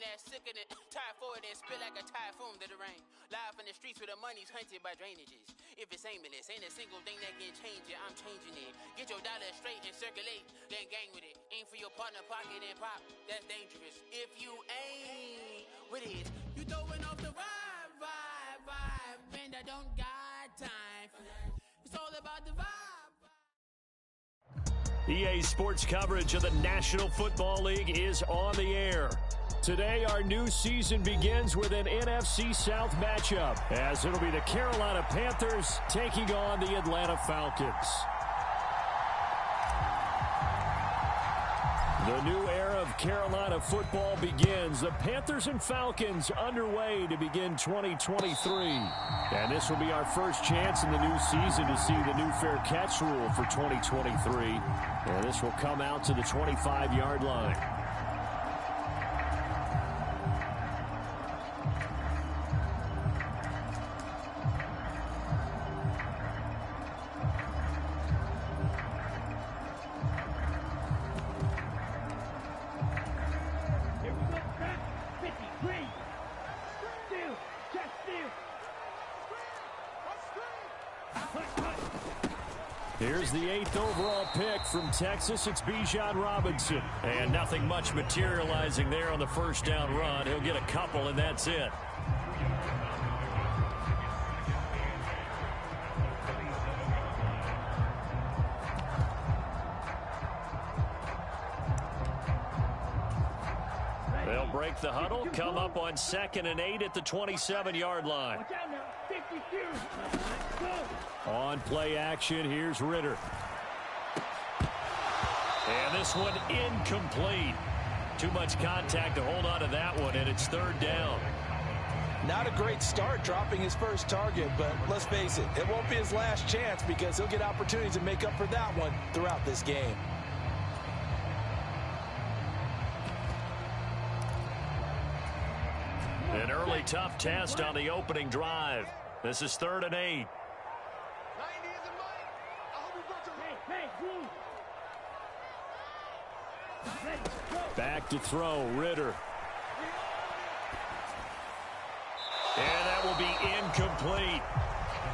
that's sicker than typhoid and spit like a typhoon to the rain. Live in the streets where the money's hunted by drainages. If it's aimless, ain't a single thing that can change it. I'm changing it. Get your dollar straight and circulate, then gang with it. Aim for your partner pocket and pop. That's dangerous. If you aim with it, you throwing off the vibe. And I don't got time for that. It's all about the vibe. EA Sports coverage of the National Football League is on the air. Today, our new season begins with an NFC South matchup, as it'll be the Carolina Panthers taking on the Atlanta Falcons. The new era of Carolina football begins. The Panthers and Falcons underway to begin 2023. And this will be our first chance in the new season to see the new fair catch rule for 2023. And this will come out to the 25-yard line. Here's the 8th overall pick from Texas. It's Bijan Robinson. And nothing much materializing there on the first down run. He'll get a couple, and that's it. They'll break the huddle, come up on 2nd and 8 at the 27-yard line. On play action, here's Ritter. And this one incomplete. Too much contact to hold on to that one, and it's 3rd down. Not a great start dropping his first target, but let's face it, it won't be his last chance because he'll get opportunities to make up for that one throughout this game. An early tough test on the opening drive. This is 3rd and 8. Back to throw, Ritter. And that will be incomplete.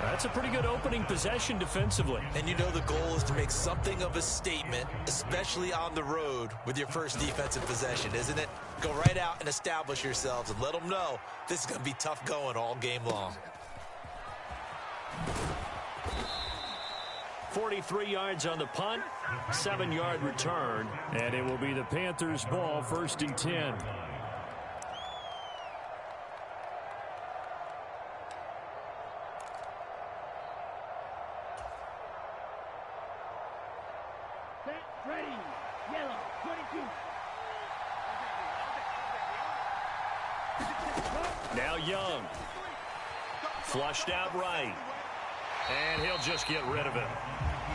That's a pretty good opening possession defensively. And you know the goal is to make something of a statement, especially on the road with your first defensive possession, isn't it? Go right out and establish yourselves and let them know this is going to be tough going all game long. 43 yards on the punt, 7-yard return, and it will be the Panthers' ball, 1st and 10. Ready, yellow, 22. Now Young. Flushed out right. And he'll just get rid of it.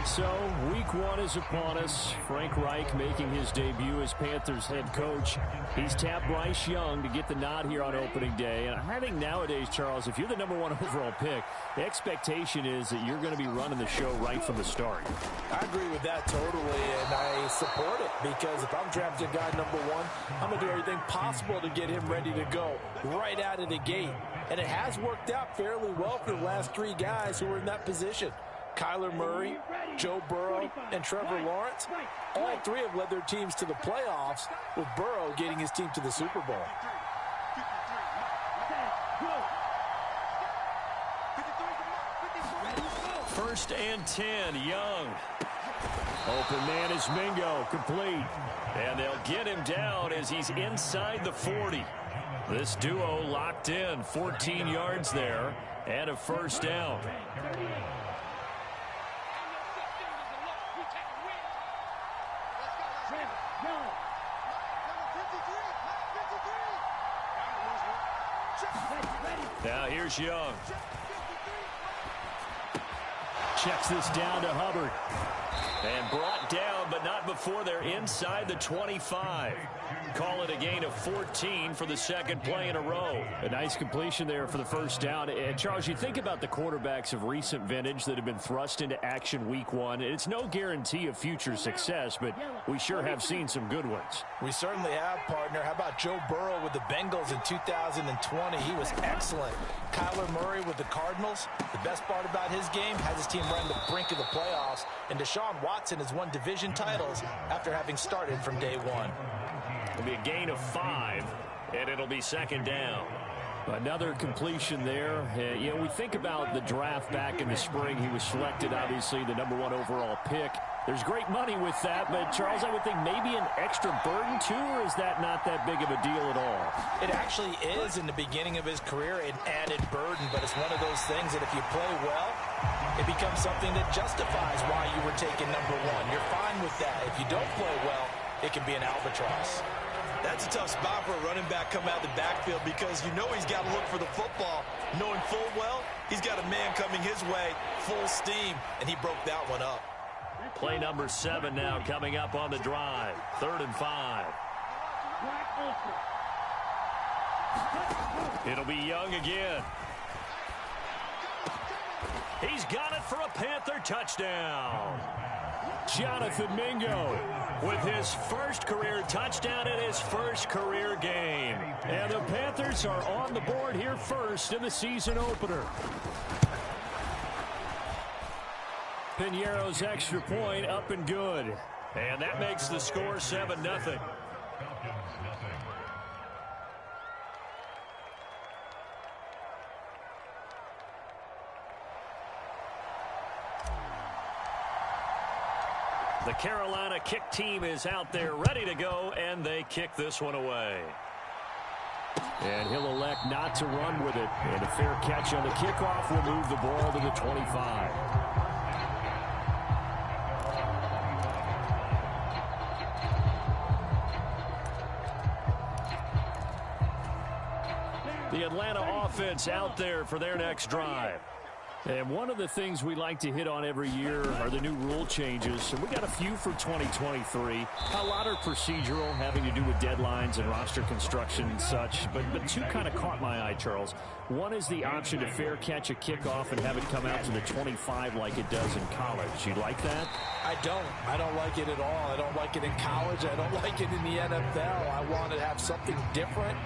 So, week 1 is upon us. Frank Reich making his debut as Panthers head coach. He's tapped Bryce Young to get the nod here on opening day. And I think nowadays, Charles, if you're the number 1 overall pick, the expectation is that you're going to be running the show right from the start. I agree with that totally, and I support it because if I'm drafting guy number 1, I'm going to do everything possible to get him ready to go right out of the gate. And it has worked out fairly well for the last 3 guys who were in that position. Kyler Murray, Joe Burrow, and Trevor Lawrence, all 3 have led their teams to the playoffs, with Burrow getting his team to the Super Bowl. First and 10, Young. Open man is Mingo, complete. And they'll get him down as he's inside the 40. This duo locked in, 14 yards there, and a 1st down. Now here's Young. Checks this down to Hubbard. And brought down but not before they're inside the 25. Call it a gain of 14 for the second play in a row. A nice completion there for the first down. And Charles, you think about the quarterbacks of recent vintage that have been thrust into action week one. It's no guarantee of future success, but we sure have seen some good ones. We certainly have, partner. How about Joe Burrow with the Bengals in 2020? He was excellent. Kyler Murray with the Cardinals. The best part about his game has his team right on the brink of the playoffs. And Deshaun Watson has won division titles after having started from day one. It'll be a gain of 5, and it'll be second down. Another completion there. We think about the draft back in the spring. He was selected, obviously, the #1 overall pick. There's great money with that, but, Charles, I would think maybe an extra burden, too, or is that not that big of a deal at all? It actually is in the beginning of his career an added burden, but it's one of those things that if you play well, it becomes something that justifies why you were taken #1. You're fine with that. If you don't play well, it can be an albatross. That's a tough spot for a running back coming out of the backfield because you know he's got to look for the football, knowing full well he's got a man coming his way, full steam, and he broke that one up. Play number 7 now coming up on the drive. 3rd and 5. It'll be Young again. He's got it for a Panther touchdown. Jonathan Mingo with his first career touchdown in his first career game. And the Panthers are on the board here first in the season opener. Piñeiro's extra point up and good. And that makes the score 7-0. The Carolina kick team is out there ready to go, and they kick this one away. And he'll elect not to run with it. And a fair catch on the kickoff will move the ball to the 25. The Atlanta offense out there for their next drive. And one of the things we like to hit on every year are the new rule changes. And we got a few for 2023. A lot are procedural, having to do with deadlines and roster construction and such. But two kind of caught my eye, Charles. One is the option to fair catch a kickoff and have it come out to the 25 like it does in college. You like that? I don't like it at all. I don't like it in college. I don't like it in the NFL. I want to have something different.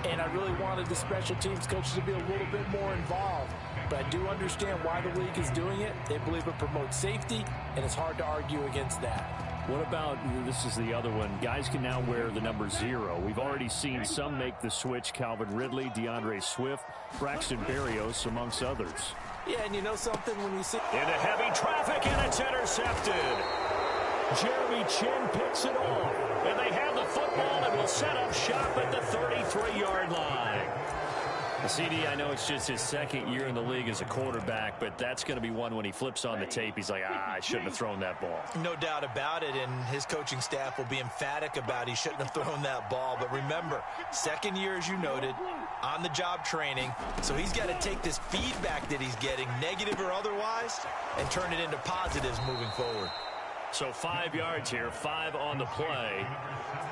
And I really wanted the special teams coaches to be a little bit more involved. But I do understand why the league is doing it. They believe it promotes safety, and it's hard to argue against that. What about, this is the other one, guys can now wear the number 0. We've already seen some make the switch, Calvin Ridley, DeAndre Swift, Braxton Berrios, amongst others. Yeah, and you know something when you see... Into heavy traffic, and it's intercepted. Jeremy Chinn picks it off. And they have the football and will set up shop at the 33-yard line. CD, I know it's just his second year in the league as a quarterback, but that's going to be one when he flips on the tape. He's like, I shouldn't have thrown that ball. No doubt about it, and his coaching staff will be emphatic about he shouldn't have thrown that ball. But remember, second year, as you noted, on-the-job training. So he's got to take this feedback that he's getting, negative or otherwise, and turn it into positives moving forward. So 5 yards here, 5 on the play,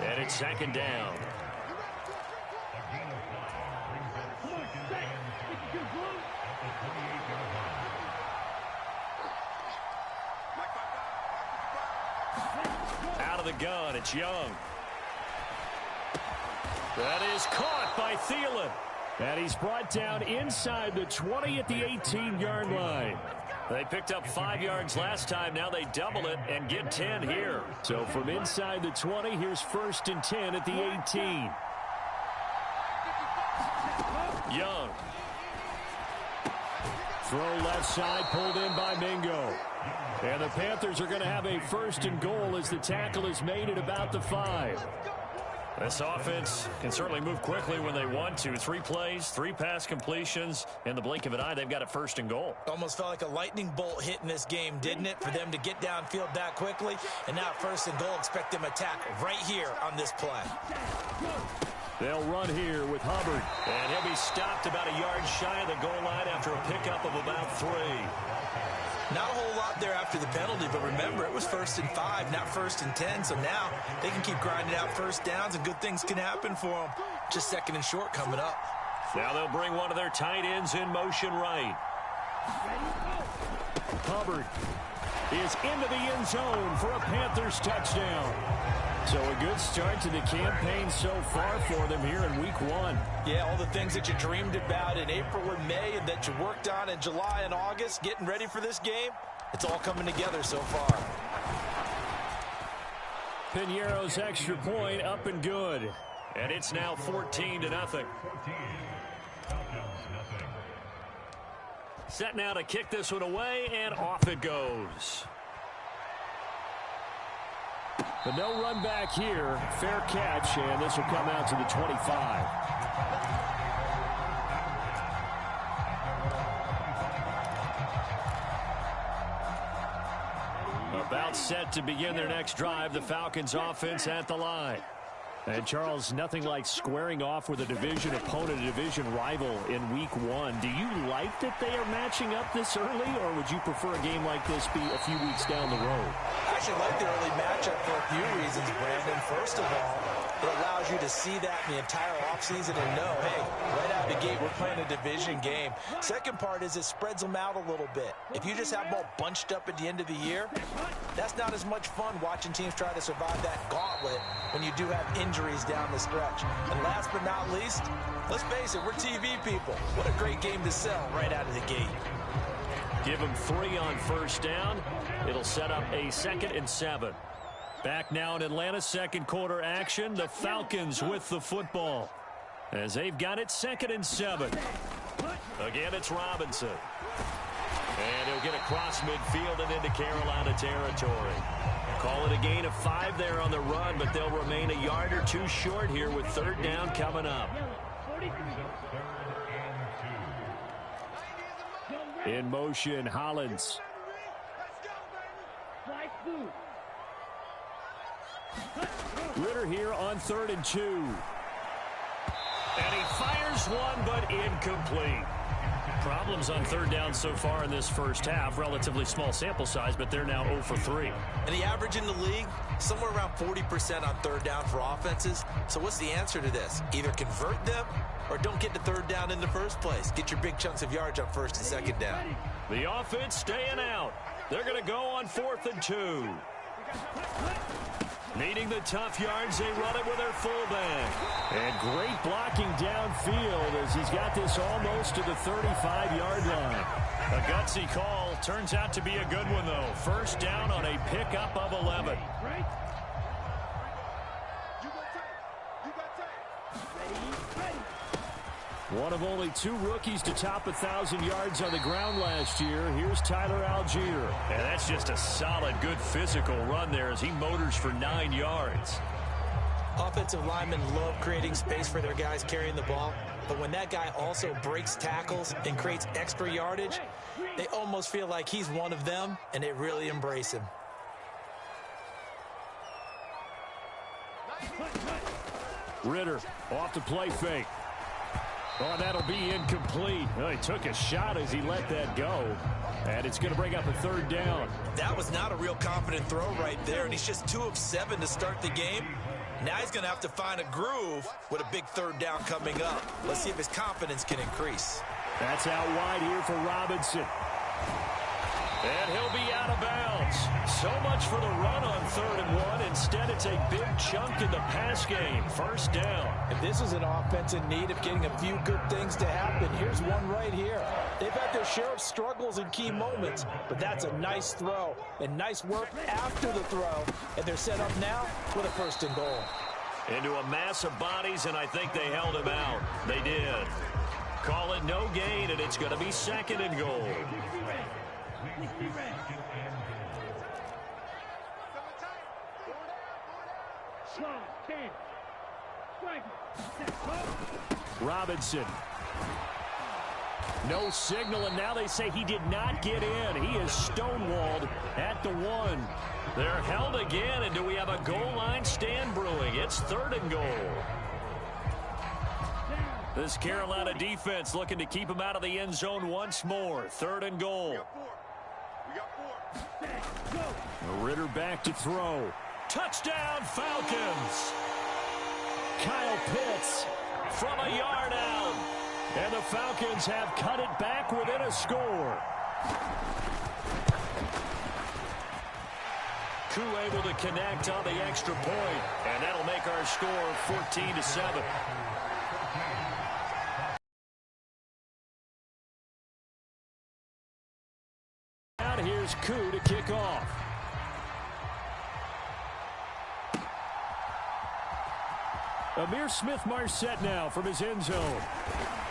and it's second down. Out of the gun, it's Young. That is caught by Thielen. And he's brought down inside the 20 at the 18-yard line. They picked up 5 yards last time. Now they double it and get 10 here. So from inside the 20, here's 1st and 10 at the 18. Young. Throw left side, pulled in by Mingo. And the Panthers are going to have a 1st and goal as the tackle is made at about the 5. This offense can certainly move quickly when they want to. 3 plays, 3 pass completions. In the blink of an eye, they've got a 1st and goal. Almost felt like a lightning bolt hit in this game, didn't it? For them to get downfield that quickly. And now 1st and goal, expect them to attack right here on this play. They'll run here with Hubbard. And he'll be stopped about a yard shy of the goal line after a pickup of about 3. Not a whole lot there after the penalty, but remember, it was 1st and 5, not 1st and 10, so now they can keep grinding out first downs and good things can happen for them. Just 2nd and short coming up. Now they'll bring one of their tight ends in motion right. Hubbard is into the end zone for a Panthers touchdown. So a good start to the campaign so far for them here in week 1. Yeah, all the things that you dreamed about in April and May and that you worked on in July and August, getting ready for this game, it's all coming together so far. Piñeiro's extra point up and good. And it's now 14-0. Set now to kick this one away, and off it goes. But no run back here. Fair catch, and this will come out to the 25. About set to begin their next drive, the Falcons offense at the line. And, Charles, nothing like squaring off with a division opponent, a division rival in week 1. Do you like that they are matching up this early, or would you prefer a game like this be a few weeks down the road? I actually like the early matchup for a few reasons, Brandon. First of all, it allows you to see that in the entire offseason and know, hey, right out of the gate, we're playing a division game. Second part is it spreads them out a little bit. If you just have them all bunched up at the end of the year, that's not as much fun watching teams try to survive that gauntlet when you do have injuries down the stretch. And last but not least, let's face it, we're TV people. What a great game to sell right out of the gate. Give them 3 on first down. It'll set up a 2nd and 7. Back now in Atlanta's second quarter action. The Falcons with the football as they've got it 2nd and 7. Again, it's Robinson. And he'll get across midfield and into Carolina territory. Call it a gain of 5 there on the run, but they'll remain a yard or 2 short here with 3rd down coming up. In motion, Hollins. Ritter here on 3rd and 2. And he fires one, but incomplete. Problems on 3rd down so far in this first half. Relatively small sample size, but they're now 0 for 3. And the average in the league, somewhere around 40% on 3rd down for offenses. So what's the answer to this? Either convert them or don't get to 3rd down in the first place. Get your big chunks of yards on 1st and 2nd down. The offense staying out. They're going to go on 4th and 2. Needing the tough yards, they run it with their fullback. And great blocking downfield as he's got this almost to the 35-yard line. A gutsy call. Turns out to be a good one, though. 1st down on a pickup of 11. One of only 2 rookies to top 1,000 yards on the ground last year. Here's Tyler Algier. And that's just a solid, good physical run there as he motors for 9 yards. Offensive linemen love creating space for their guys carrying the ball. But when that guy also breaks tackles and creates extra yardage, they almost feel like he's one of them, and they really embrace him. Ritter off the play fake. Oh, that'll be incomplete. Oh, he took a shot as he let that go. And it's going to bring up a 3rd down. That was not a real confident throw right there, and he's just 2 of 7 to start the game. Now he's going to have to find a groove with a big 3rd down coming up. Let's see if his confidence can increase. That's out wide here for Robinson. And he'll be out of bounds. So much for the run on 3rd and 1. Instead, it's a big chunk in the pass game. 1st down. If this is an offense in need of getting a few good things to happen, here's one right here. They've had their share of struggles in key moments, but that's a nice throw and nice work after the throw. And they're set up now with a 1st and goal. Into a mass of bodies, and I think they held him out. They did. Call it no gain, and it's going to be 2nd and goal. Robinson. No signal, and now they say he did not get in. He is stonewalled at the 1. They're held again, and do we have a goal line stand brewing? It's 3rd and goal. This Carolina defense looking to keep him out of the end zone once more. 3rd and goal. Ritter back to throw. Touchdown, Falcons! Kyle Pitts from a yard out. And the Falcons have cut it back within a score. Koo able to connect on the extra point, and that'll make our score 14-7. Out here's Koo to kick off. Amir Smith-Marset now from his end zone.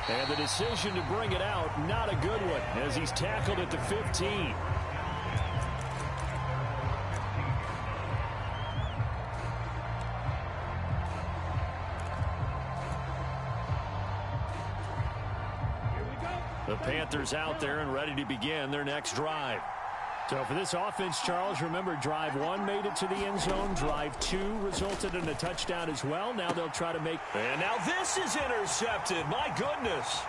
And the decision to bring it out, not a good one, as he's tackled at the 15. The Panthers out there and ready to begin their next drive. So for this offense, Charles, remember drive 1 made it to the end zone. Drive 2 resulted in a touchdown as well. Now they'll try to make... And now this is intercepted. My goodness.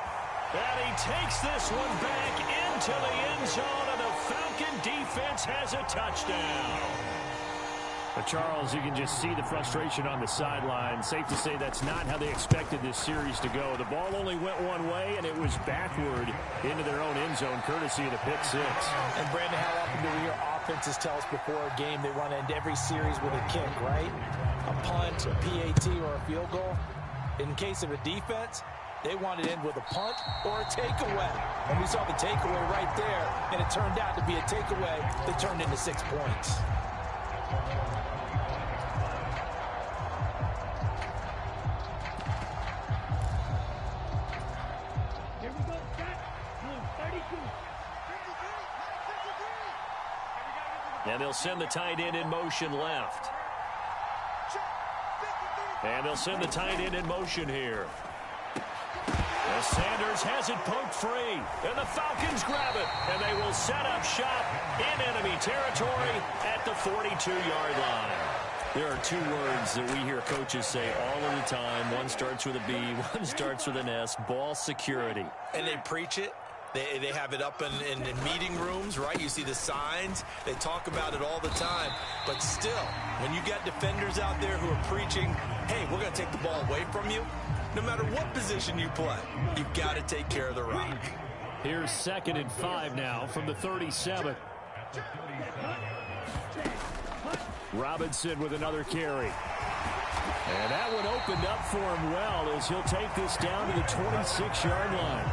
And he takes this one back into the end zone, and the Falcon defense has a touchdown. But Charles, you can just see the frustration on the sideline. Safe to say that's not how they expected this series to go. The ball only went one way, and it was backward into their own end zone, courtesy of the pick six. And Brandon, how often do we hear offenses tell us before a game they want to end every series with a kick, right? A punt, a PAT, or a field goal. In case of a defense, they want to end with a punt or a takeaway. And we saw the takeaway right there, and it turned out to be a takeaway that turned into 6 points. And they'll send the tight end in motion left. And they'll send the tight end in motion here. As Sanders has it poked free. And the Falcons grab it. And they will set up shop in enemy territory at the 42-yard line. There are 2 words that we hear coaches say all of the time. One starts with a B, one starts with an S. Ball security. And they preach it. They have it up in meeting rooms, right? You see the signs. They talk about it all the time. But still, when you got defenders out there who are preaching, hey, we're going to take the ball away from you, no matter what position you play, you've got to take care of the rock. Here's 2nd and 5 now from the 37. Robinson with another carry. And that one opened up for him well as he'll take this down to the 26-yard line.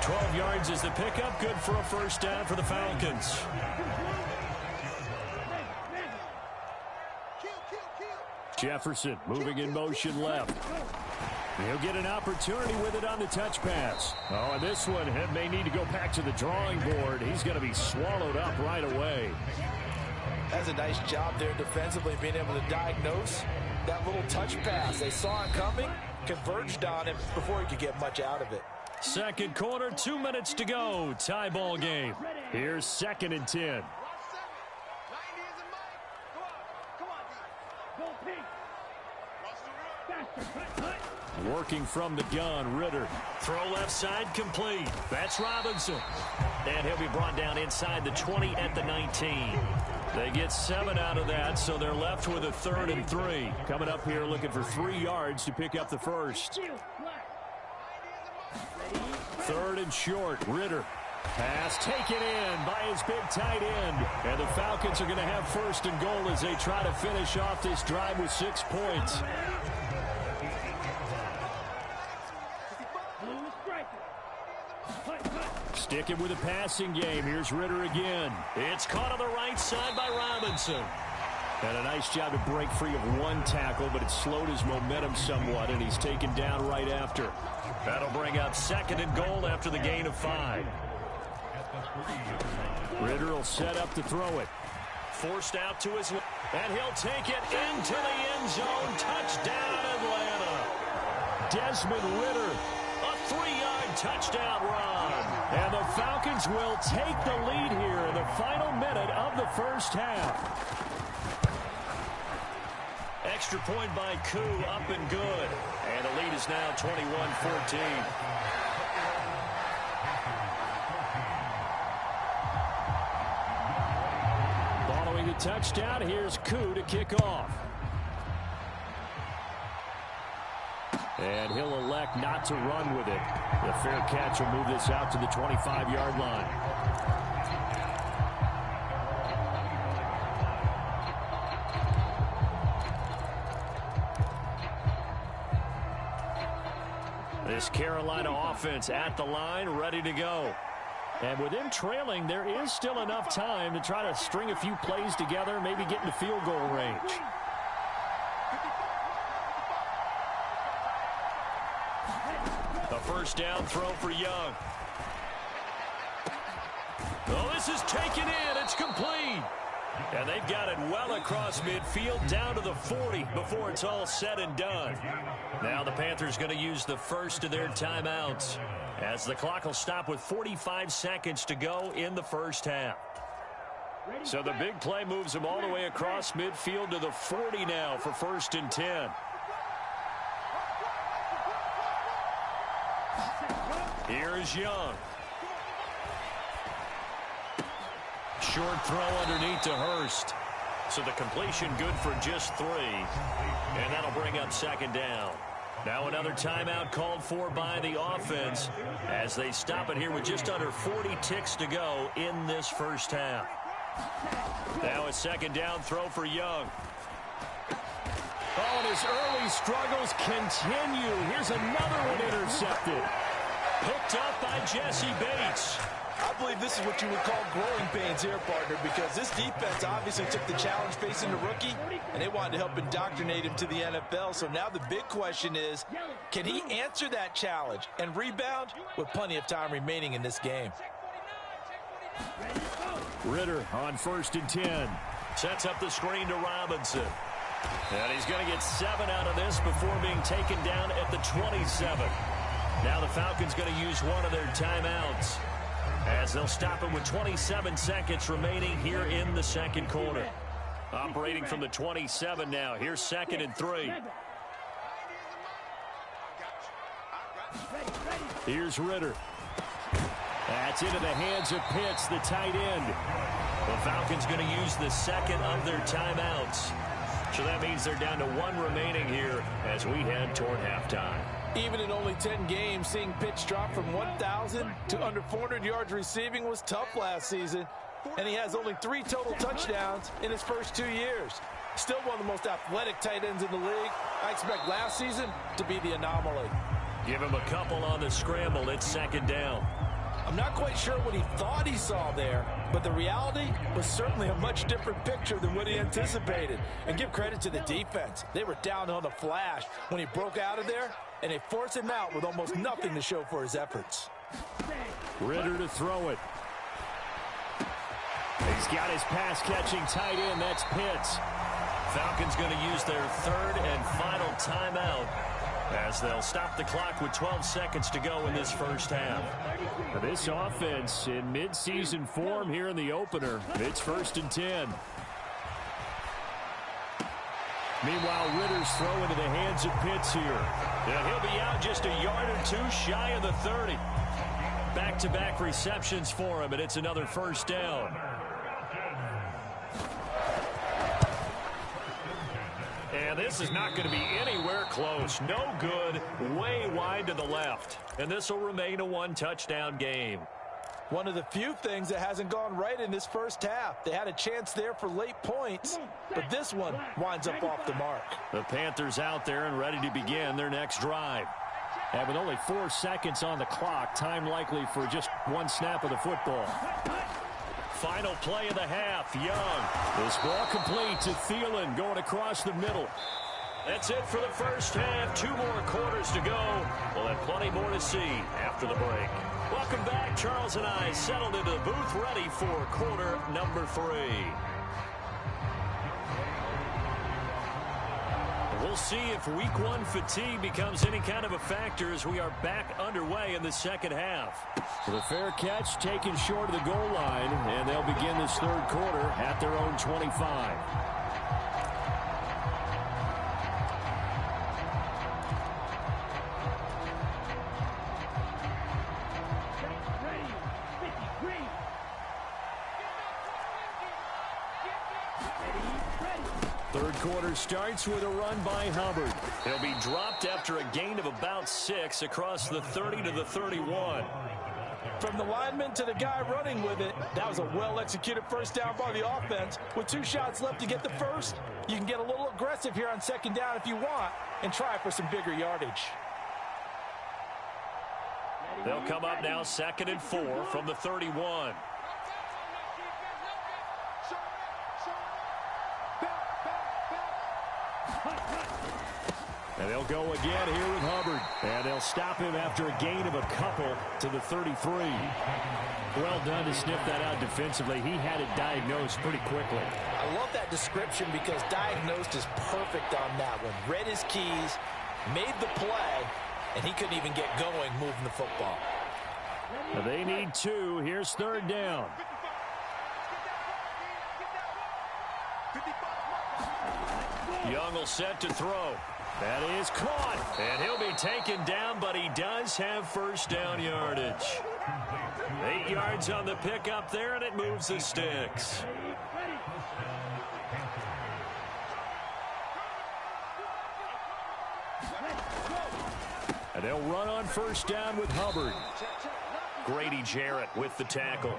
12 yards is the pickup. Good for a first down for the Falcons. Jefferson moving in motion left. He'll get an opportunity with it on the touch pass. Oh, and this one may need to go back to the drawing board. He's going to be swallowed up right away. That's a nice job there defensively, being able to diagnose that little touch pass. They saw it coming, converged on him before he could get much out of it. Second quarter, 2 minutes to go. Tie ball game. Here's 2nd and 10. Working from the gun, Ritter. Throw left side, complete. That's Robinson. And he'll be brought down inside the 20 at the 19. They get 7 out of that, so they're left with a 3rd and 3. Coming up here looking for 3 yards to pick up the first. 3rd and short, Ritter. Pass taken in by his big tight end. And the Falcons are going to have 1st and goal as they try to finish off this drive with 6 points. Sticking with the passing game. Here's Ritter again. It's caught on the right side by Robinson. And a nice job to break free of 1 tackle, but it slowed his momentum somewhat, and he's taken down right after. That'll bring up 2nd and goal after the gain of 5. Ritter will set up to throw it. Forced out to his left, and he'll take it into the end zone. Touchdown, Atlanta. Desmond Ritter, a 3-yard touchdown run. And the Falcons will take the lead here in the final minute of the first half. Extra point by Koo, up and good. And the lead is now 21-14. touchdown. Here's Koo to kick off. And he'll elect not to run with it. The fair catch will move this out to the 25-yard line. This Carolina offense at the line, ready to go. And with him trailing, there is still enough time to try to string a few plays together, maybe get into field goal range. A first down throw for Young. Oh, this is taken in. It's complete. And they've got it well across midfield down to the 40 before it's all said and done. Now the Panthers going to use the first of their timeouts as the clock will stop with 45 seconds to go in the first half. So the big play moves them all the way across midfield to the 40 now for 1st and 10. Here's Young. Short throw underneath to Hurst. So the completion good for just 3. And that'll bring up 2nd down. Now another timeout called for by the offense as they stop it here with just under 40 ticks to go in this first half. Now a 2nd down throw for Young. Oh, and his early struggles continue. Here's another one intercepted. Picked up by Jesse Bates. I believe this is what you would call growing pains here, partner, because this defense obviously took the challenge facing the rookie, and they wanted to help indoctrinate him to the NFL. So now the big question is, can he answer that challenge and rebound with plenty of time remaining in this game? Ridder on 1st and 10. Sets up the screen to Robinson. And he's going to get 7 out of this before being taken down at the 27. Now the Falcons going to use one of their timeouts as they'll stop it with 27 seconds remaining here in the second quarter. Operating from the 27 now. Here's 2nd and 3. Here's Ridder. That's into the hands of Pitts, the tight end. The Falcons going to use the 2nd of their timeouts. So that means they're down to 1 remaining here as we head toward halftime. Even in only 10 games, seeing Pitts drop from 1,000 to under 400 yards receiving was tough last season. And he has only 3 total touchdowns in his first 2 years. Still one of the most athletic tight ends in the league. I expect last season to be the anomaly. Give him a couple on the scramble. It's 2nd down. I'm not quite sure what he thought he saw there, but the reality was certainly a much different picture than what he anticipated. And give credit to the defense. They were down on the flash when he broke out of there, and they forced him out with almost nothing to show for his efforts. Ridder to throw it. He's got his pass-catching tight end. That's Pitts. Falcons going to use their 3rd and final timeout as they'll stop the clock with 12 seconds to go in this first half. This offense in mid-season form here in the opener. It's 1st and 10. Meanwhile, Ridder's throw into the hands of Pitts here. Yeah, he'll be out just a yard or 2 shy of the 30. Back-to-back receptions for him, and it's another 1st down. And this is not going to be anywhere close. No good. Way wide to the left. And this will remain a 1-touchdown game. One of the few things that hasn't gone right in this first half. They had a chance there for late points, but this one winds up off the mark. The Panthers out there and ready to begin their next drive. And with only 4 seconds on the clock, time likely for just 1 snap of the football. Final play of the half, Young. This ball complete to Thielen going across the middle. That's it for the first half. 2 more quarters to go. We'll have plenty more to see after the break. Welcome back. Charles and I settled into the booth ready for quarter number 3. We'll see if week 1 fatigue becomes any kind of a factor as we are back underway in the second half. The fair catch taken short of the goal line, and they'll begin this 3rd quarter at their own 25. quarter starts with a run by Hubbard. He'll be dropped after a gain of about 6 across the 30 to the 31. From the lineman to the guy running with it, that was a well-executed first down by the offense. With 2 shots left to get the first, you can get a little aggressive here on second down if you want and try for some bigger yardage. They'll come up now 2nd and 4 from the 31. And they'll go again here with Hubbard. And they'll stop him after a gain of a couple to the 33. Well done to sniff that out defensively. He had it diagnosed pretty quickly. I love that description because diagnosed is perfect on that one. Read his keys, made the play, and he couldn't even get going moving the football. They need 2. Here's 3rd down. Young will set to throw. That is caught. And he'll be taken down, but he does have first down yardage. 8 yards on the pickup there, and it moves the sticks. And they'll run on first down with Hubbard. Grady Jarrett with the tackle.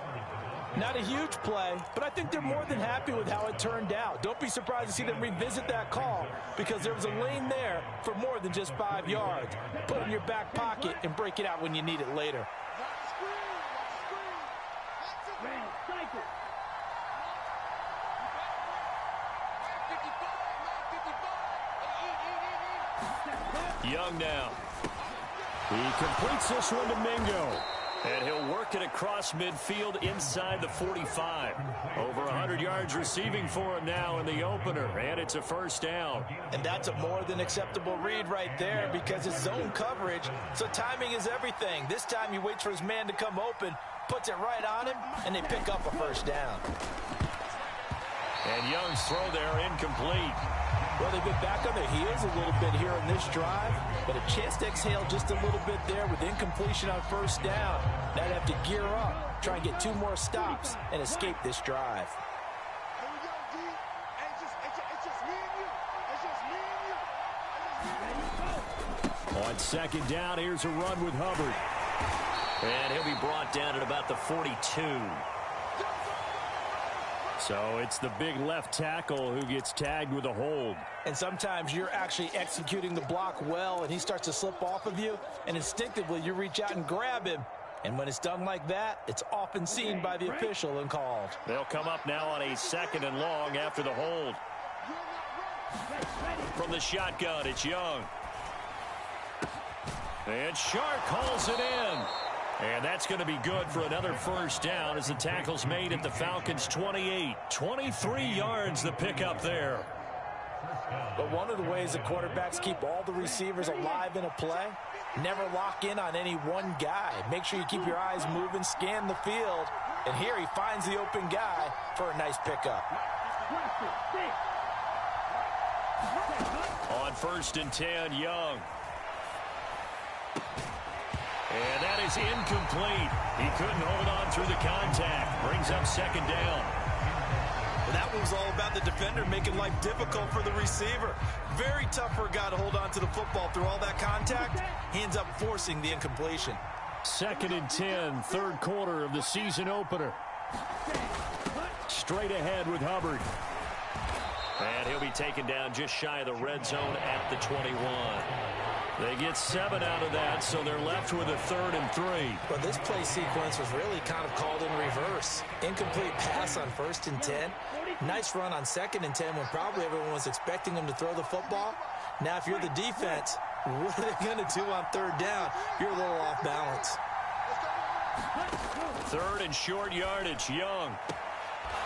Not a huge play, but I think they're more than happy with how it turned out. Don't be surprised to see them revisit that call because there was a lane there for more than just 5 yards. Put it in your back pocket and break it out when you need it later. Young now. He completes this one to Mingo. And he'll work it across midfield inside the 45. Over 100 yards receiving for him now in the opener, and it's a first down. And that's a more than acceptable read right there because it's zone coverage, so timing is everything. This time he waits for his man to come open, puts it right on him, and they pick up a first down. And Young's throw there incomplete. Well, they've been back on their heels a little bit here on this drive, but a chance to exhale just a little bit there with incompletion on first down. Now they have to gear up, try and get 2 more stops, and escape this drive. On second down, here's a run with Hubbard. And he'll be brought down at about the 42. So it's the big left tackle who gets tagged with a hold. And sometimes you're actually executing the block well, and he starts to slip off of you, and instinctively you reach out and grab him. And when it's done like that, it's often seen by the official and called. They'll come up now on a 2nd and long after the hold. From the shotgun, it's Young. And Shark hauls it in. And that's going to be good for another first down as the tackle's made at the Falcons' 28. 23 yards the pickup there. But one of the ways the quarterbacks keep all the receivers alive in a play, never lock in on any one guy. Make sure you keep your eyes moving, scan the field. And here he finds the open guy for a nice pickup. On 1st and 10, Young. And that is incomplete. He couldn't hold on through the contact. Brings up 2nd down. Well, that was all about the defender making life difficult for the receiver. Very tough for a guy to hold on to the football through all that contact. He ends up forcing the incompletion. 2nd and 10, 3rd quarter of the season opener. Straight ahead with Hubbard. And he'll be taken down just shy of the red zone at the 21. They get 7 out of that, so they're left with a 3rd and 3. Well, this play sequence was really kind of called in reverse. Incomplete pass on 1st and 10. Nice run on 2nd and 10 when probably everyone was expecting him to throw the football. Now, if you're the defense, what are they going to do on 3rd down? You're a little off balance. 3rd and short yardage, Young.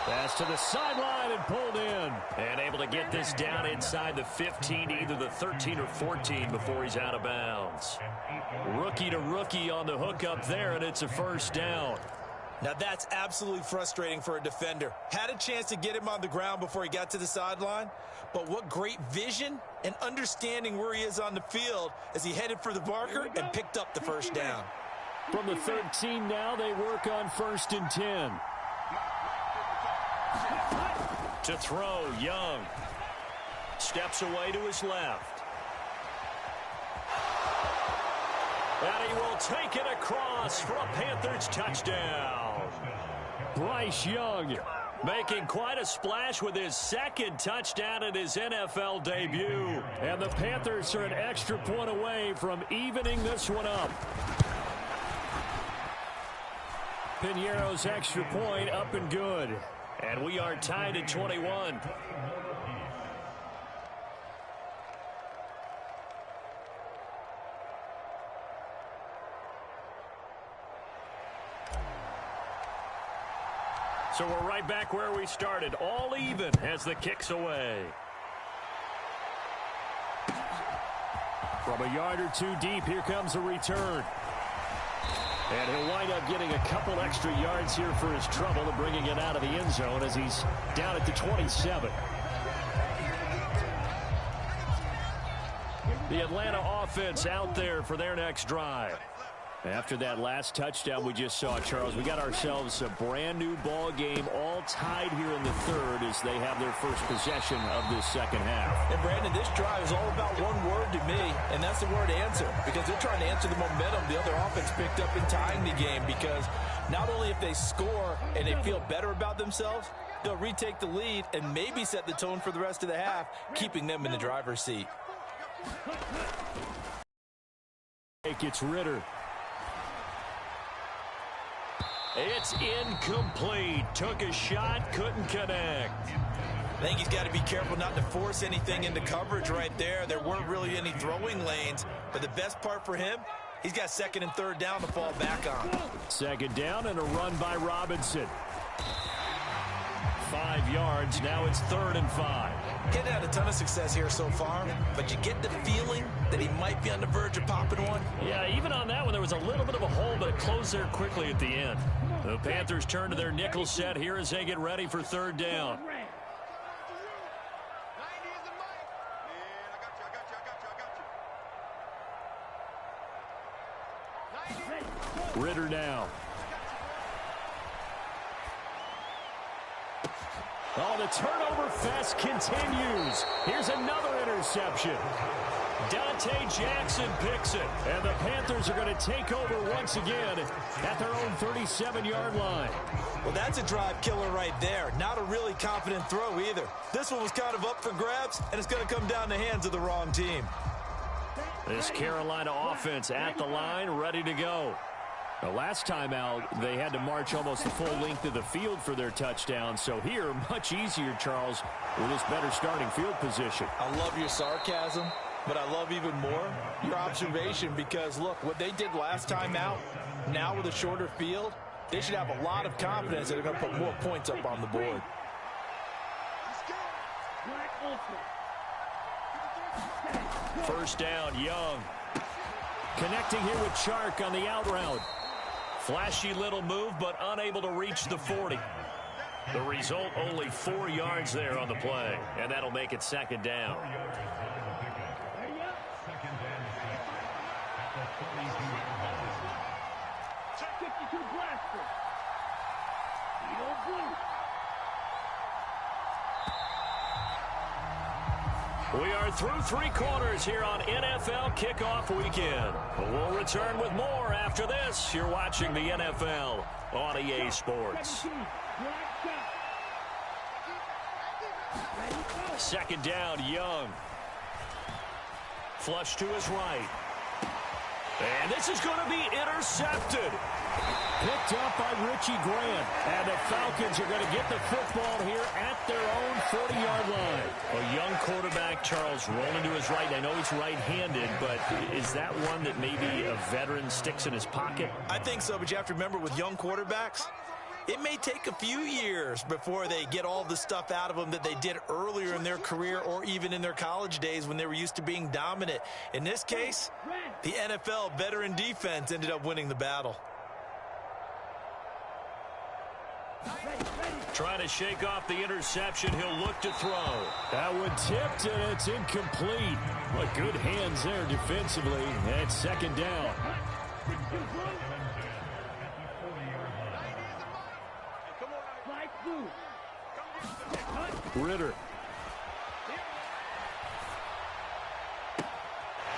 Pass to the sideline and pulled in. And able to get this down inside the 15, either the 13 or 14 before he's out of bounds. Rookie to rookie on the hook up there, and it's a first down. Now that's absolutely frustrating for a defender. Had a chance to get him on the ground before he got to the sideline, but what great vision and understanding where he is on the field as he headed for the marker and picked up the first down. From the 13 now, they work on 1st and 10. To throw, Young. steps away to his left. And he will take it across for a Panthers touchdown. Bryce Young making quite a splash with his second touchdown in his NFL debut. And the Panthers are an extra point away from evening this one up. Piñeiro's extra point up and good. And we are tied at 21. So we're right back where we started, all even as the kick's away. From a yard or two deep, here comes a return. And he'll wind up getting a couple extra yards here for his trouble and bringing it out of the end zone as he's down at the 27. The Atlanta offense out there for their next drive. After that last touchdown we just saw, Charles, we got ourselves a brand new ball game, all tied here in the third as they have their first possession of this second half. And Brandon, this drive is all about one word to me, and that's the word answer, because they're trying to answer the momentum the other offense picked up in tying the game, because not only if they score and they feel better about themselves, they'll retake the lead and maybe set the tone for the rest of the half, keeping them in the driver's seat. It's Ritter. It's incomplete. Took a shot, couldn't connect. I think he's got to be careful not to force anything into coverage right there. There weren't really any throwing lanes, but the best part for him, he's got second and third down to fall back on. Second down and a run by Robinson. 5 yards. Now it's 3rd and 5. Getting had a ton of success here so far, but you get the feeling that he might be on the verge of popping one. Yeah, even on that one, there was a little bit of a hole, but it closed there quickly at the end. The Panthers turn to their nickel set here as they get ready for 3rd down. Ritter now. Oh, the turnover fest continues. Here's another interception. Dante Jackson picks it. And the Panthers are going to take over once again at their own 37-yard line. Well, that's a drive killer right there. Not a really confident throw either. This one was kind of up for grabs, and it's going to come down the hands of the wrong team. This Carolina offense at the line, ready to go. The last time out, they had to march almost the full length of the field for their touchdown. So here, much easier, Charles, with this better starting field position. I love your sarcasm, but I love even more your observation, because, look, what they did last time out, now with a shorter field, they should have a lot of confidence that they're going to put more points up on the board. First down, Young. Connecting here with Chark on the out route. Flashy little move, but unable to reach the 40. The result, only 4 yards there on the play, and that'll make it 2nd down. We are through 3 quarters here on NFL Kickoff Weekend. We'll return with more after this. You're watching the NFL on EA Sports. 2nd down, Young. Flush to his right. And this is going to be intercepted. Picked up by Richie Grant. And the Falcons are going to get the football here at their own 40-yard line. A young quarterback, Charles, rolling to his right. I know he's right-handed, but is that one that maybe a veteran sticks in his pocket? I think so, but you have to remember with young quarterbacks, it may take a few years before they get all the stuff out of them that they did earlier in their career or even in their college days when they were used to being dominant. In this case, the NFL veteran defense ended up winning the battle. Trying to shake off the interception. He'll look to throw. That one tipped, and it's incomplete. But good hands there defensively. And 2nd down. Ritter.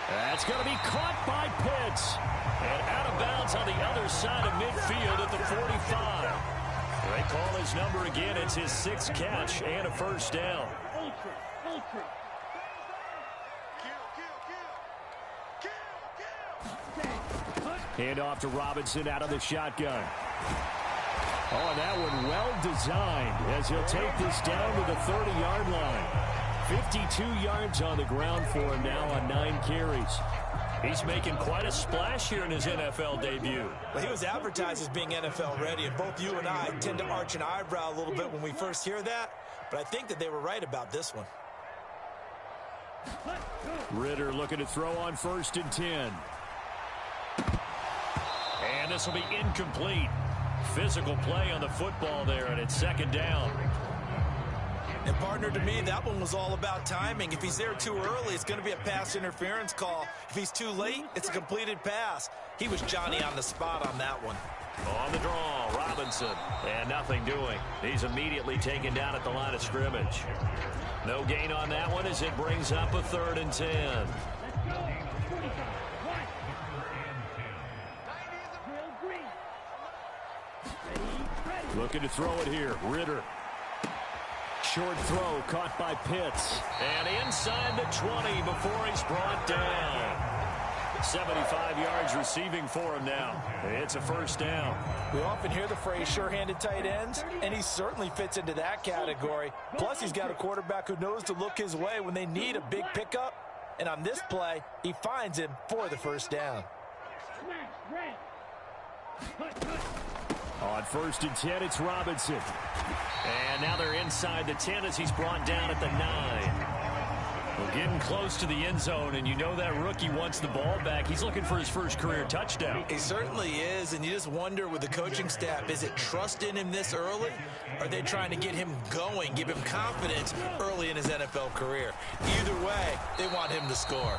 That's going to be caught by Pitts. And out of bounds on the other side of midfield at the 45. They call his number again. It's his 6th catch and a first down. Hand off to Robinson out of the shotgun. Oh, and that one well designed as he'll take this down to the 30-yard line. 52 yards on the ground for him now on 9 carries. He's making quite a splash here in his NFL debut. Well, he was advertised as being NFL ready, and both you and I tend to arch an eyebrow a little bit when we first hear that, but I think that they were right about this one. Ritter looking to throw on 1st and 10. And this will be incomplete. Physical play on the football there, and it's 2nd down. And, partner, to me, that one was all about timing. If he's there too early, it's going to be a pass interference call. If he's too late, it's a completed pass. He was Johnny on the spot on that one. On the draw, Robinson. And nothing doing. He's immediately taken down at the line of scrimmage. No gain on that one as it brings up a 3rd and 10. Looking to throw it here. Ritter. Short throw caught by Pitts. And inside the 20 before he's brought down. 75 yards receiving for him now. It's a first down. We often hear the phrase sure-handed tight ends, and he certainly fits into that category. Plus, he's got a quarterback who knows to look his way when they need a big pickup. And on this play, he finds him for the first down. On 1st and 10, it's Robinson. And now they're inside the 10 as he's brought down at the 9. We're getting close to the end zone, and you know that rookie wants the ball back. He's looking for his first career touchdown. He certainly is, and you just wonder with the coaching staff, is it trust in him this early? Or are they trying to get him going, give him confidence early in his NFL career? Either way, they want him to score.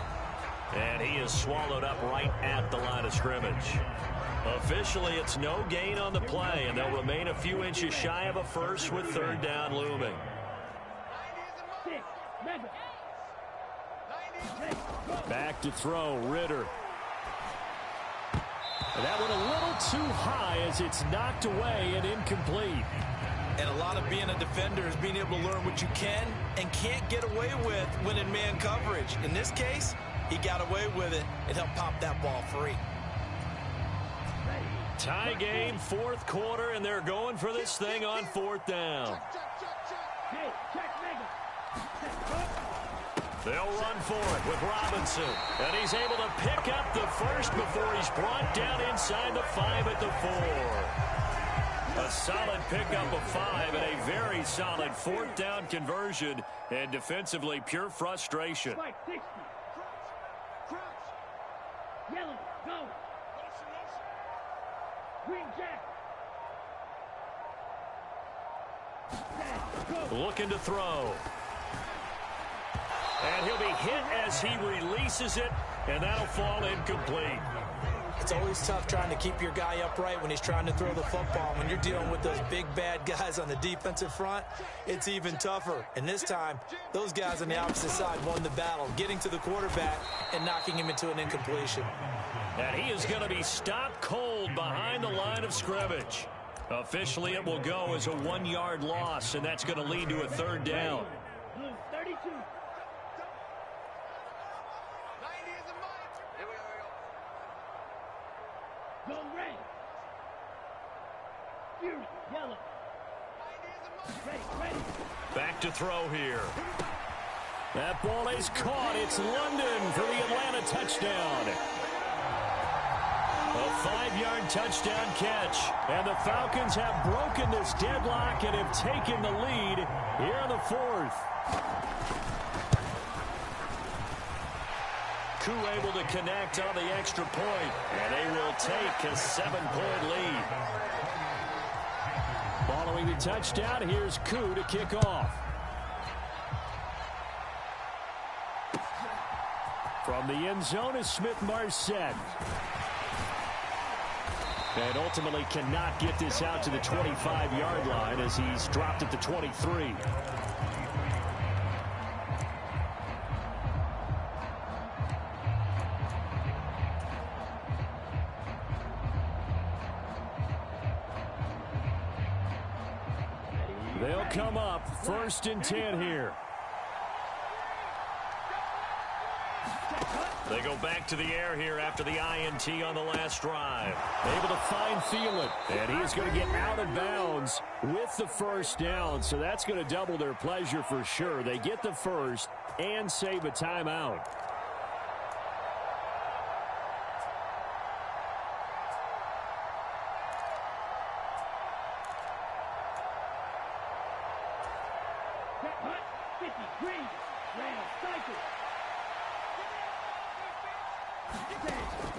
And he is swallowed up right at the line of scrimmage. Officially, it's no gain on the play, and they'll remain a few inches shy of a first with 3rd down looming. Back to throw, Ritter. And that one a little too high as it's knocked away and incomplete. And a lot of being a defender is being able to learn what you can and can't get away with when in man coverage. In this case, he got away with it and helped pop that ball free. Tie game, 4th quarter, and they're going for this thing on 4th down. They'll run for it with Robinson. And he's able to pick up the first before he's brought down inside the 5 at the 4. A solid pickup of 5 and a very solid 4th down conversion. And defensively, pure frustration. Yellow, go. Green jack. Looking to throw. And he'll be hit as he releases it, and that'll fall incomplete. It's always tough trying to keep your guy upright when he's trying to throw the football. When you're dealing with those big, bad guys on the defensive front, it's even tougher. And this time, those guys on the opposite side won the battle, getting to the quarterback and knocking him into an incompletion. And he is going to be stopped cold behind the line of scrimmage. Officially, it will go as a 1-yard loss, and that's going to lead to a 3rd down. 32. Go red. Fury, yellow. Ready. Back to throw here. That ball is caught. It's London for the Atlanta touchdown. A 5-yard touchdown catch. And the Falcons have broken this deadlock and have taken the lead here in the 4th. Koo able to connect on the extra point, and they will take a 7-point lead. Following the touchdown, here's Koo to kick off. From the end zone is Smith-Marsette. And ultimately cannot get this out to the 25-yard line as he's dropped at the 23. They'll come up 1st and 10 here. They go back to the air here after the INT on the last drive. Able to find Thielen, and he's going to get out of bounds with the first down, so that's going to double their pleasure for sure. They get the first and save a timeout.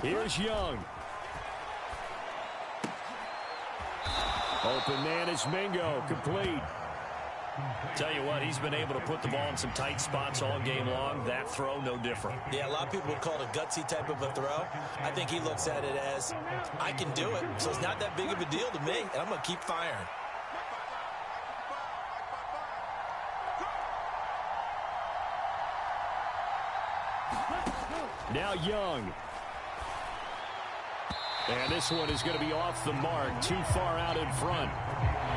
Here's Young. Open man is Mingo, complete. Tell you what, he's been able to put the ball in some tight spots all game long. That throw, no different. Yeah, a lot of people would call it a gutsy type of a throw. I think he looks at it as, I can do it, so it's not that big of a deal to me, and I'm going to keep firing. Now Young. And this one is going to be off the mark, too far out in front.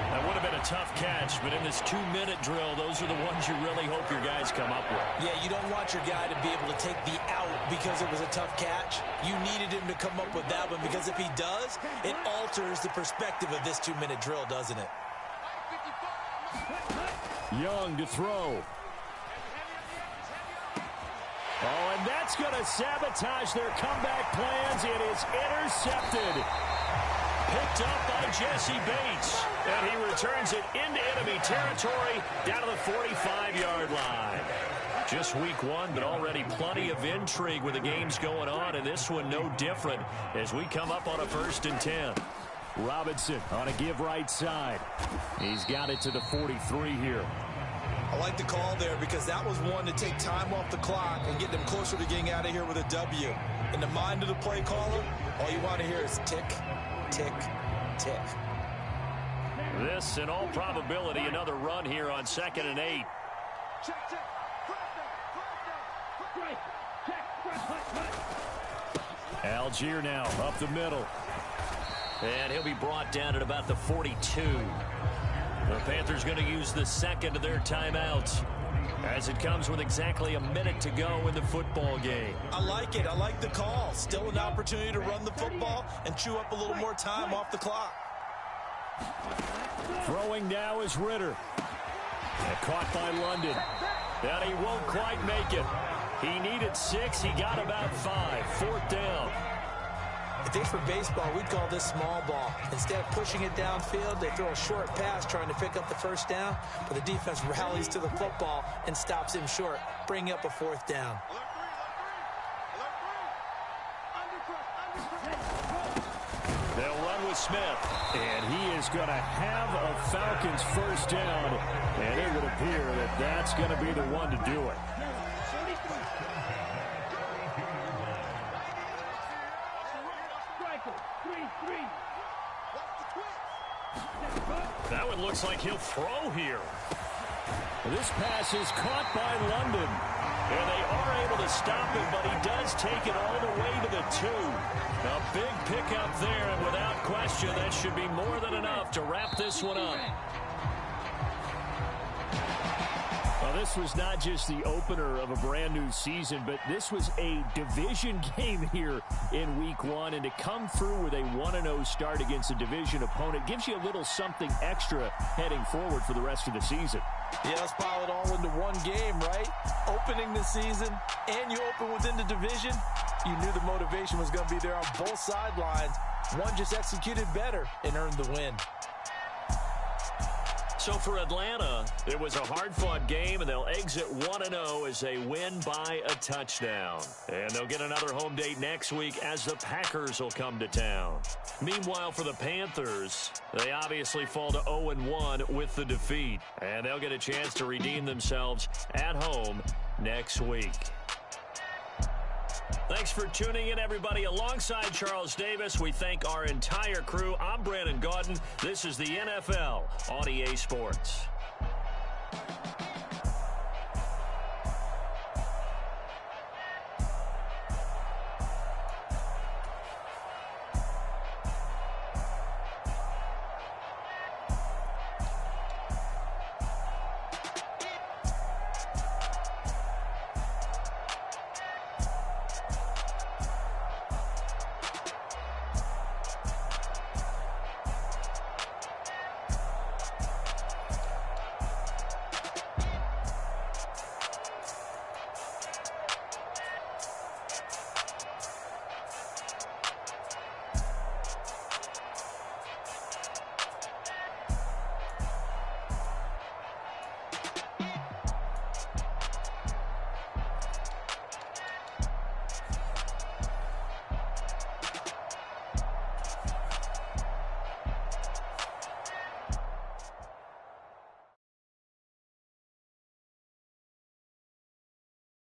That would have been a tough catch, but in this 2-minute drill, those are the ones you really hope your guys come up with. Yeah, you don't want your guy to be able to take the out because it was a tough catch. You needed him to come up with that one, because if he does, it alters the perspective of this 2-minute drill, doesn't it? Young to throw. Oh, and that's going to sabotage their comeback plans. It is intercepted. Picked up by Jesse Bates. And he returns it into enemy territory down to the 45-yard line. Just week one, but already plenty of intrigue with the games going on, and this one no different as we come up on a 1st and 10. Robinson on a give right side. He's got it to the 43 here. I like the call there because that was one to take time off the clock and get them closer to getting out of here with a W. In the mind of the play caller, all you want to hear is tick, tick, tick. This, in all probability, another run here on 2nd and 8. Algier now up the middle. And he'll be brought down at about the 42. The Panthers going to use the second of their timeouts as it comes with exactly a minute to go in the football game. I like it. I like the call. Still an opportunity to run the football and chew up a little more time off the clock. Throwing now is Ritter. And caught by London. And he won't quite make it. He needed 6. He got about 5. 4th down. If it's for baseball, we'd call this small ball. Instead of pushing it downfield, they throw a short pass trying to pick up the first down, but the defense rallies to the football and stops him short, bringing up a 4th down. They'll run with Smith, and he is going to have a Falcons first down, and it would appear that that's going to be the one to do it. That one looks like he'll throw here. This pass is caught by London. And they are able to stop him, but he does take it all the way to the 2. A big pickup there, and without question, that should be more than enough to wrap this one up. Well, this was not just the opener of a brand new season, but this was a division game here in week 1. And to come through with a 1-0 start against a division opponent gives you a little something extra heading forward for the rest of the season. Yeah, let's pile it all into one game, right? Opening the season, and you open within the division. You knew the motivation was going to be there on both sidelines. One just executed better and earned the win. So for Atlanta, it was a hard-fought game, and they'll exit 1-0 as they win by a touchdown. And they'll get another home date next week as the Packers will come to town. Meanwhile, for the Panthers, they obviously fall to 0-1 with the defeat. And they'll get a chance to redeem themselves at home next week. Thanks for tuning in, everybody. Alongside Charles Davis, we thank our entire crew. I'm Brandon Gaudin. This is the NFL on EA Sports.